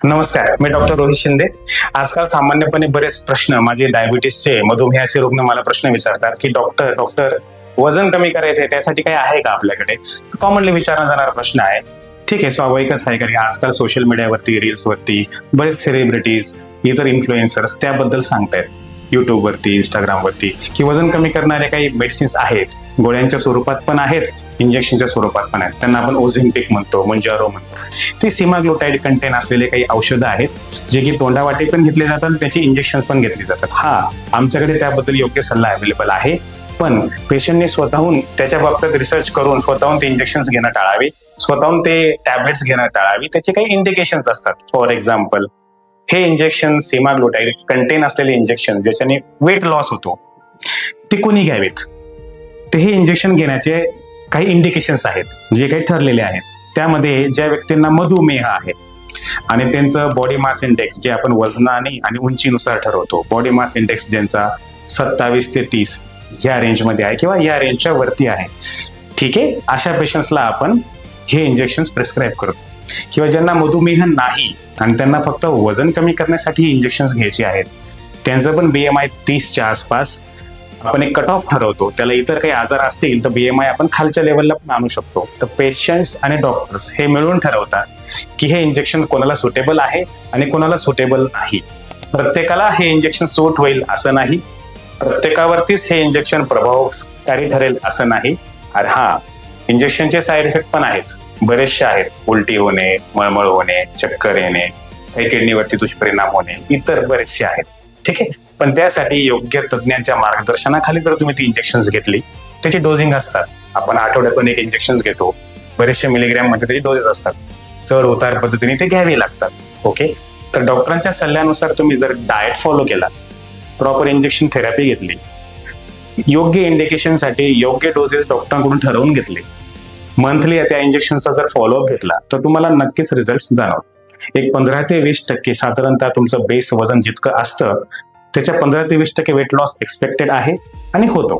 नमस्कार, मी डॉक्टर रोहित शिंदे. आजकाल सामान्यपणे बरेच प्रश्न माझे डायबिटीसचे, मधुमेहाचे रुग्ण मला प्रश्न विचारतात की डॉक्टर वजन कमी करायचंय, त्यासाठी काही आहे का आपल्याकडे? कॉमनली विचारला जाणारा प्रश्न आहे. ठीक आहे, स्वाभाविकच आहे, कारण आजकाल सोशल मीडियावरती, रील्सवरती बरेच सेलिब्रिटीज, इतर इन्फ्लुएन्सर्स त्याबद्दल सांगतायत. युट्यूबवरती, इंस्टाग्रामवरती की वजन कमी करणारे काही मेडिसिन्स आहेत, गोळ्यांच्या स्वरूपात पण आहेत, इंजेक्शनच्या स्वरूपात पण आहेत. त्यांना आपण ओझेम्पिक म्हणतो, मंजारो म्हणतो. ते सीमाग्लुटाइड कंटेन असलेले काही औषधं आहेत जे की तोंडावाटे पण घेतले जातात, त्याची इंजेक्शन्स पण घेतली जातात. हा, आमच्याकडे त्याबद्दल योग्य सल्ला अवेलेबल आहे, पण पेशंटने स्वतःहून त्याच्या बाबतीत रिसर्च करून स्वतःहून ते इंजेक्शन्स घेणं टाळावे, स्वतःहून ते टॅबलेट्स घेणं टाळावी. त्याचे काही इंडिकेशन्स असतात. फॉर एक्झाम्पल, हे इंजेक्शन सीमाग्लुटाइड कंटेन असलेले इंजेक्शन ज्याच्याने वेट लॉस होतो, ते कोणी घ्यावेत? ते हे इंजेक्शन घेण्याचे काही इंडिकेशन्स आहेत, जे काही ठरलेले आहेत. त्यामध्ये ज्या व्यक्तींना मधुमेह आहे आणि त्यांचं बॉडी मास इंडेक्स, जे आपण वजनाने आणि उंचीनुसार ठरवतो, बॉडी मास इंडेक्स ज्यांचा 27 ते 30 ह्या रेंजमध्ये आहे किंवा या रेंजच्या वरती आहे, ठीक आहे, अशा पेशंट्सला आपण हे इंजेक्शन प्रिस्क्राईब करतो. किंवा ज्यांना मधुमेह नाही आणि त्यांना फक्त वजन कमी करण्यासाठी इंजेक्शन्स घ्यायचे आहेत, त्यांचं पण BMI 30च्या आसपास आपण एक कट ऑफ ठरवतो. त्याला इतर काही आजार असतील तर BMI आपण खालच्या लेवलला पण आणू शकतो. तर पेशंट्स आणि डॉक्टर्स हे मिळून ठरवतात की हे इंजेक्शन कोणाला सुटेबल आहे आणि कोणाला सुटेबल नाही. प्रत्येकाला हे इंजेक्शन सूट होईल असं नाही, प्रत्येकावरतीच हे इंजेक्शन प्रभावकारी ठरेल असं नाही. अरे हा, इंजेक्शनचे साईड इफेक्ट पण आहेत, बरेचसे आहेत. उलटी होणे, मळमळ होणे, चक्कर येणे, काही किडनीवरती दुष्परिणाम होणे, इतर बरेचसे आहेत. ठीक आहे, पण त्यासाठी योग्य तज्ञांच्या मार्गदर्शनाखाली जर तुम्ही ती इंजेक्शन्स घेतली, त्याची डोजिंग असतात. आपण आठवड्यातून एक इंजेक्शन घेतो, बरेचशे मिलीग्रॅम मध्ये त्याची डोसेस असतात. चढ उतार पद्धतीने ते घ्यावे लागतात. ओके, तर डॉक्टरांच्या सल्ल्यानुसार तुम्ही जर डाएट फॉलो केला, प्रॉपर इंजेक्शन थेरपी घेतली, योग्य इंडिकेशनसाठी योग्य डोसेस डॉक्टरांकडून ठरवून घेतले, मंथली त्या इंजेक्शनचा जर फॉलोअप घेतला, तर तुम्हाला नक्कीच रिझल्ट जाणवतात. एक 15 ते 20% साधारणतः तुमचं बेस वजन जितकं असतं त्याच्या 15 ते 20% वेट लॉस एक्सपेक्टेड आहे आणि होतो.